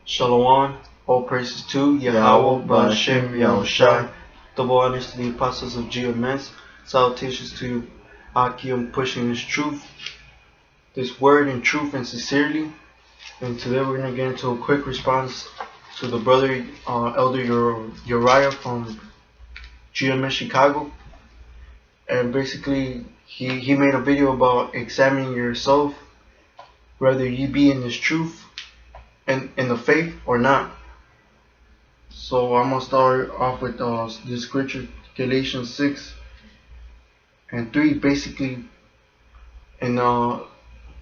Shalom, all praises to Yahweh, Ba'ashem, Yahushai. Double honors to the apostles of GMS. Salutations to Akim pushing this truth, this word in truth and sincerely. And today we're going to get into a quick response to the brother, Elder Uriah from GMS Chicago. And basically, he made a video about examining yourself, whether you be in this truth and in the faith or not. So I'm gonna start off with this scripture, Galatians 6:3, basically, and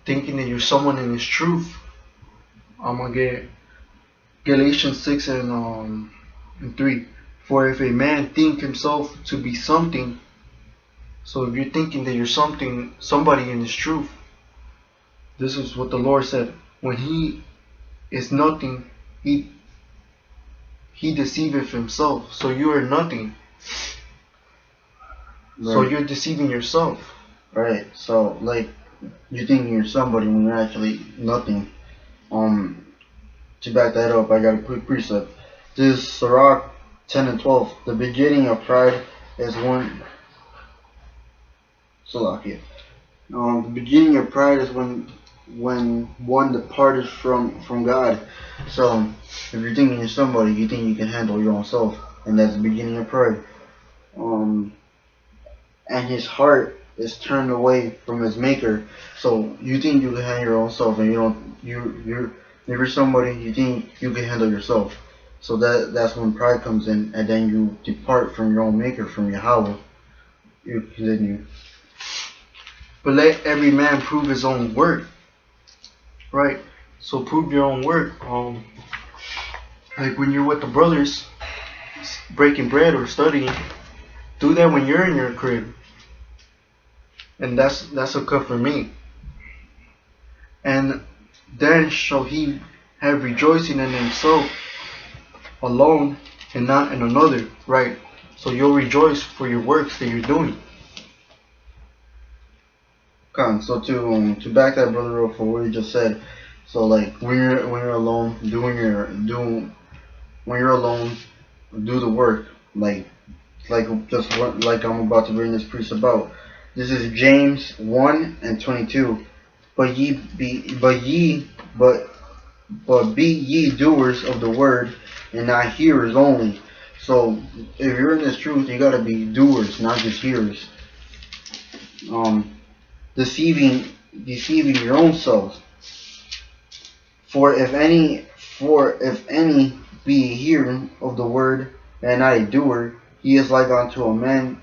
thinking that you're someone in this truth. I'm gonna get Galatians 6:3. For if a man think himself to be something, so if you're thinking that you're somebody in this truth, this is what the Lord said. When he is nothing, he deceiveth himself. So you are nothing. Right. So you're deceiving yourself. Right. So like you're thinking you're somebody when you're actually nothing. To back that up, I got a quick precept. This is Sirach 10:12. The beginning of pride is when Salakia. The beginning of pride is when one departed from God. So if you're thinking you're somebody, you think you can handle your own self, and that's the beginning of pride. And his heart is turned away from his maker. So you think you can handle your own self, and if you're somebody, you think you can handle yourself. So that's when pride comes in, and then you depart from your own maker, from Yahweh. You continue. But let every man prove his own work. Right? So prove your own work. Like when you're with the brothers, breaking bread or studying, do that when you're in your crib. And that's a cut for me. And then shall he have rejoicing in himself alone and not in another. Right? So you'll rejoice for your works that you're doing. So to back that brother up for what he just said, so like when you're alone, when you're alone, do the work like I'm about to bring this priest about. This is James 1:22. But be ye doers of the word and not hearers only. So if you're in this truth, you gotta be doers, not just hearers. Deceiving your own selves. For if any be a hearer of the word and not a doer, he is like unto a man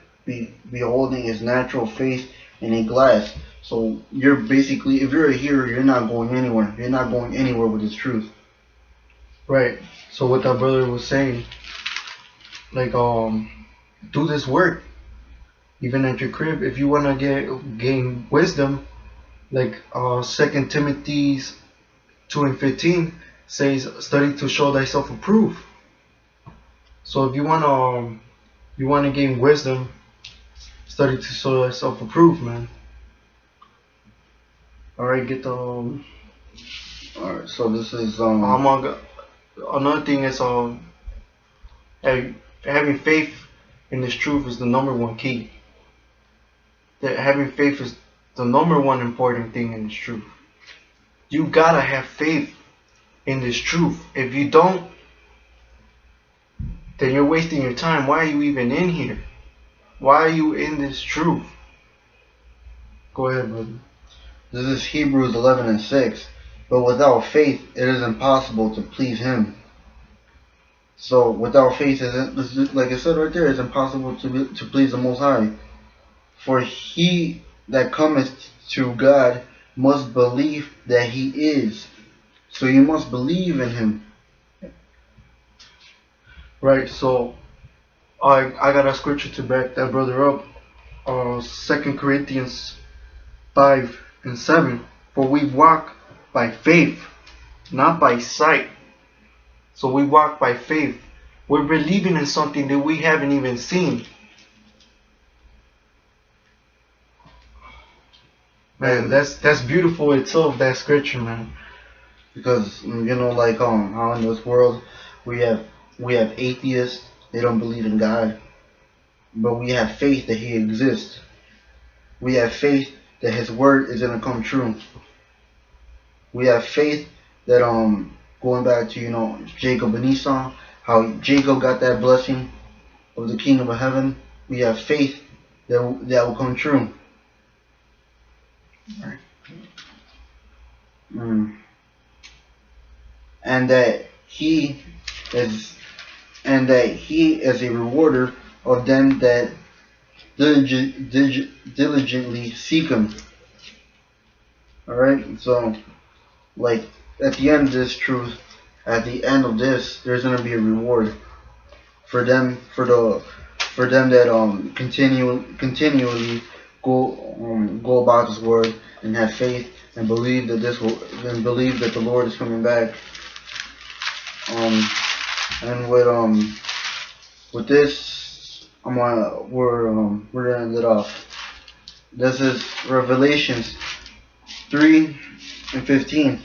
beholding his natural face in a glass. So you're basically, if you're a hearer, you're not going anywhere. You're not going anywhere with this truth. Right. So what that brother was saying, like do this work. Even at your crib, if you want to gain wisdom, like 2 Timothy 2:15 says, study to show thyself approved. So if you want to gain wisdom, study to show thyself approved, man. All right, get the. All right, so this is another thing is having faith in this truth is the number one key. That having faith is the number one important thing in this truth. You gotta have faith in this truth. If you don't, then you're wasting your time. Why are you even in here? Why are you in this truth? Go ahead, brother. This is Hebrews 11:6. But without faith, it is impossible to please Him. So without faith, like I said right there, it's impossible to please the Most High. For he that cometh to God must believe that He is. So you must believe in Him. Right, so I got a scripture to back that brother up. 2 Corinthians 5:7. For we walk by faith, not by sight. So we walk by faith. We're believing in something that we haven't even seen. Man, that's beautiful itself, that scripture, man. Because like how in this world we have atheists, they don't believe in God, but we have faith that He exists. We have faith that His word is gonna come true. We have faith that going back to Jacob and Esau, how Jacob got that blessing of the kingdom of heaven. We have faith that will come true. Right. And that he is a rewarder of them that diligently seek Him. All right. So, like at the end of this truth, at the end of this, there's gonna be a reward for them that continually go about His word and have faith and believe that the Lord is coming back. And with this, we're gonna end it off. This is Revelations 3:15.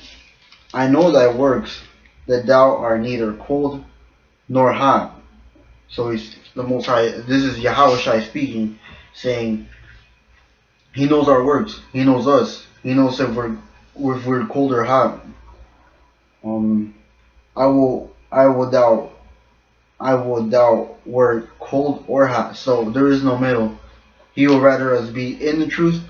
I know thy works, that thou art neither cold nor hot. So He's the Most High. This is Yahushua speaking, saying He knows our works. He knows us. He knows if we're cold or hot. I will doubt we're cold or hot. So there is no middle. He will rather us be in the truth,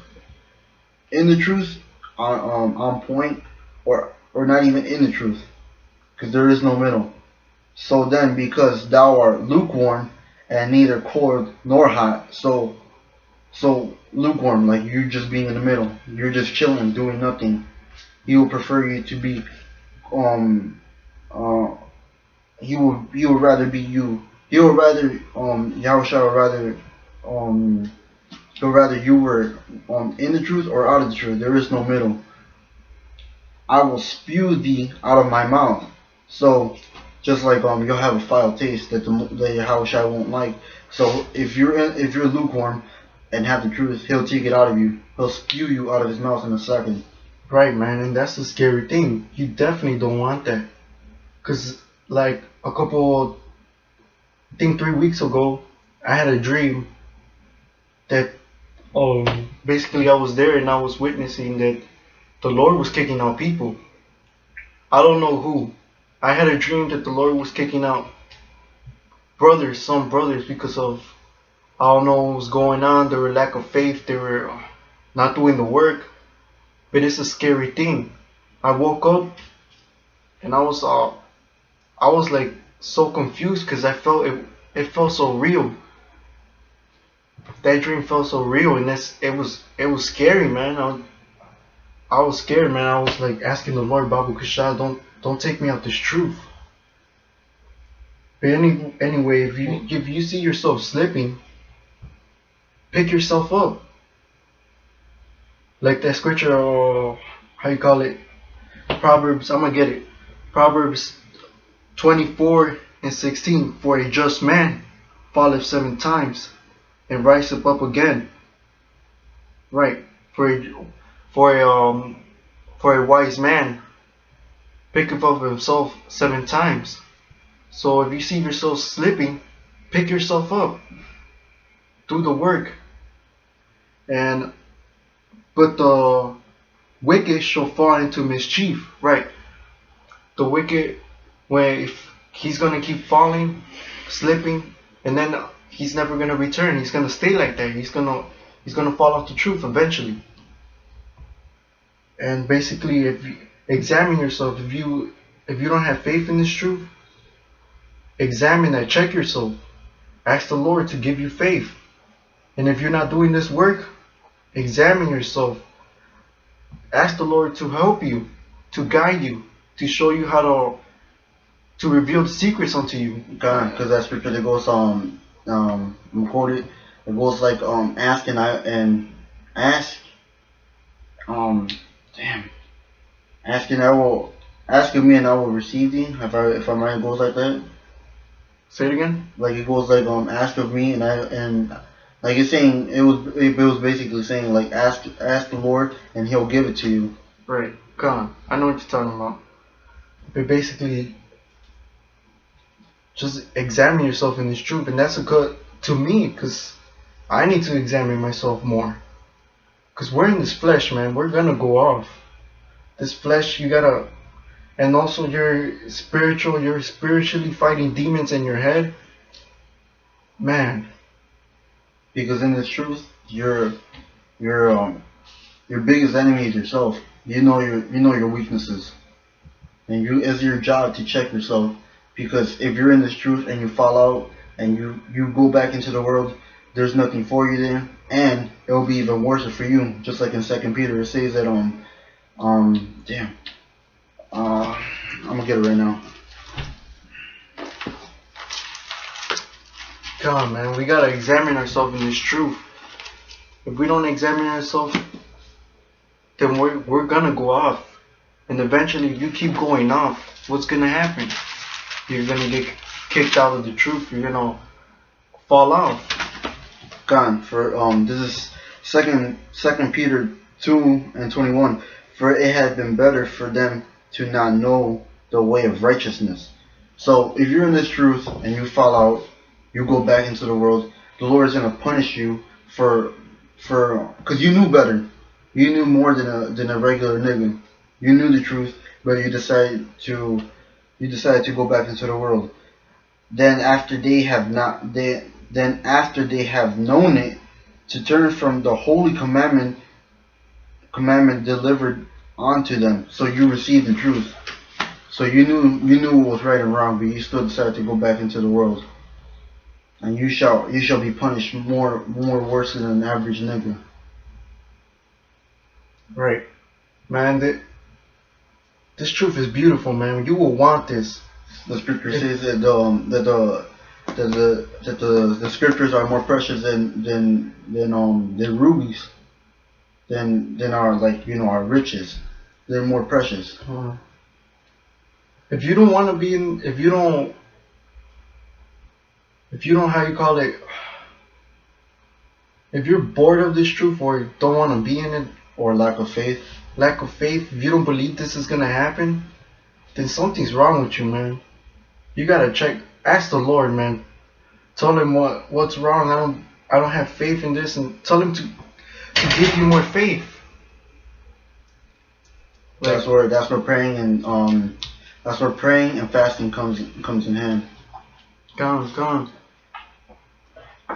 on point, or not even in the truth, because there is no middle. So then, because thou art lukewarm and neither cold nor hot, so lukewarm, like you just being in the middle, you're just chilling, doing nothing. He will prefer you to be he would rather be you. He would rather Yahushua he'll rather you were in the truth or out of the truth. There is no middle. I will spew thee out of my mouth. So just like you'll have a foul taste that Yahushua won't like. So if you're lukewarm and have the truth, He'll take it out of you. He'll spew you out of His mouth in a second. Right, man, and that's the scary thing. You definitely don't want that. Because, like, I think 3 weeks ago, I had a dream that, basically I was there and I was witnessing that the Lord was kicking out people. I don't know who. I had a dream that the Lord was kicking out some brothers, because of, I don't know what was going on. There were lack of faith. They were not doing the work. But it's a scary thing. I woke up and I was like so confused, because I felt it felt so real. That dream felt so real, and it was scary, man. I was scared, man. I was like asking the Lord, Babu Kashah, don't take me out this truth. But anyway, if you see yourself slipping, pick yourself up. Like that scripture, how you call it? Proverbs, I'm gonna get it. Proverbs 24:16. For a just man falleth 7 times and riseth up again. Right. For a wise man picketh up himself 7 times. So if you see yourself slipping, pick yourself up. Do the work. But the wicked shall fall into mischief. Right. The wicked, if he's gonna keep falling, slipping, and then he's never gonna return. He's gonna stay like that. He's gonna fall off the truth eventually. And basically, if you examine yourself, if you don't have faith in this truth, examine that. Check yourself. Ask the Lord to give you faith. And if you're not doing this work, examine yourself. Ask the Lord to help you, to guide you, to show you how to reveal the secrets unto you. God, because that scripture that goes quoted, it goes like ask and ask of me and I will receive thee. If I'm right, it goes like that. Say it again. Like it goes like ask of me and like it's saying it was basically saying like ask the Lord and He'll give it to you. Right. Come on. I know what you're talking about. But basically, just examine yourself in this truth, and that's a good to me, because I need to examine myself more. Because we're in this flesh, man. We're gonna go off. This flesh, you gotta, and also you're spiritual. You're spiritually fighting demons in your head, man. Because in this truth, your biggest enemy is yourself. You know your weaknesses, and it's your job to check yourself. Because if you're in this truth and you fall out and you go back into the world, there's nothing for you there, and it will be even worse for you. Just like in Second Peter, it says that damn, I'm gonna get it right now. Come on, man. We gotta examine ourselves in this truth. If we don't examine ourselves, then we're gonna go off. And eventually, if you keep going off, what's gonna happen? You're gonna get kicked out of the truth. You're gonna fall out. Gone for this is second Peter 2:21. For it had been better for them to not know the way of righteousness. So if you're in this truth and you fall out, you go back into the world, the Lord is gonna punish you for because you knew better. You knew more than a regular nigga. You knew the truth, but you decided to go back into the world. Then after they have known it, to turn from the holy commandment delivered unto them. So you received the truth. So you knew what was right and wrong, but you still decided to go back into the world. And you shall be punished more worse than an average nigga. Right, man. This truth is beautiful, man. You will want this. The scripture says that the scriptures are more precious than rubies, than our our riches. They're more precious. If you don't want to be in, if you don't how you call it, if you're bored of this truth or don't want to be in it, or lack of faith, if you don't believe this is gonna happen, then something's wrong with you, man. You gotta check. Ask the Lord, man. Tell him what's wrong. I don't have faith in this, and tell him to give you more faith. That's where praying and fasting comes in hand. Come on.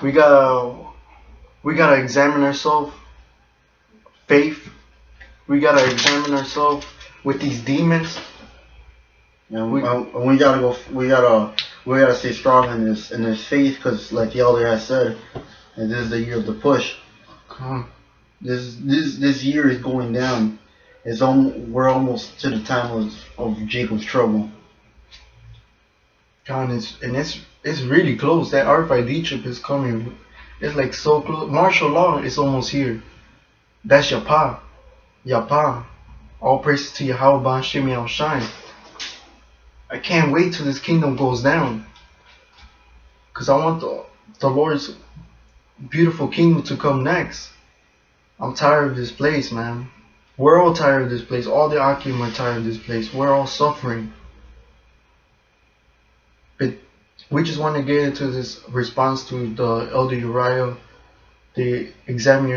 We gotta examine ourselves. Faith. We gotta examine ourselves with these demons. And we gotta stay strong in this faith, because like the elder has said, and this is the year of the push. This year is going down. We're almost to the time of Jacob's trouble. It's really close. That RFID chip is coming. It's like so close. Martial law is almost here. That's Yapa. All praise to Yahweh Ba'Shem Yahushai. I can't wait till this kingdom goes down, because I want the Lord's beautiful kingdom to come next. I'm tired of this place, man. We're all tired of this place. All the Akim are tired of this place. We're all suffering. But we just want to get into this response to the Elder Uriah. The examine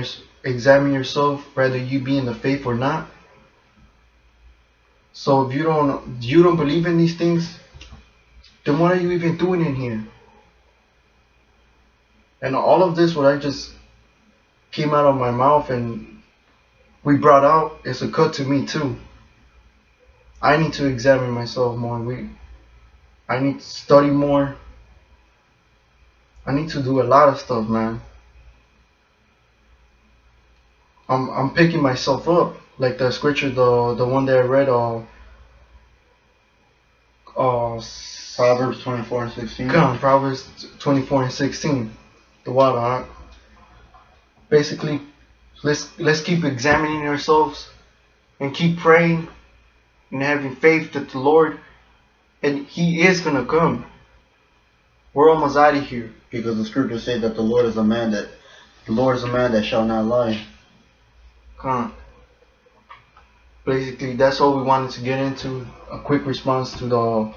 yourself, whether you be in the faith or not. So if you don't believe in these things, then what are you even doing in here? And all of this, what I just came out of my mouth and we brought out, is a cut to me too. I need to examine myself more. I need to study more. I need to do a lot of stuff, man. I'm picking myself up, like the scripture, the one that I read, Proverbs 24:16. Come on, Proverbs 24:16. The water. Basically, let's keep examining ourselves and keep praying and having faith that the Lord, and He is gonna come. We're almost out of here, because the scriptures say that the Lord is a man that shall not lie. Come on. basically, that's all we wanted to get into. A quick response to the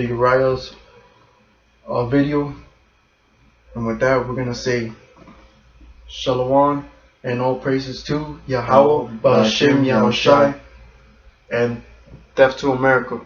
Uriah's video. And with that, we're gonna say Shalom and all praises to Yahweh, Ba'ashem Yahushai, and death to America.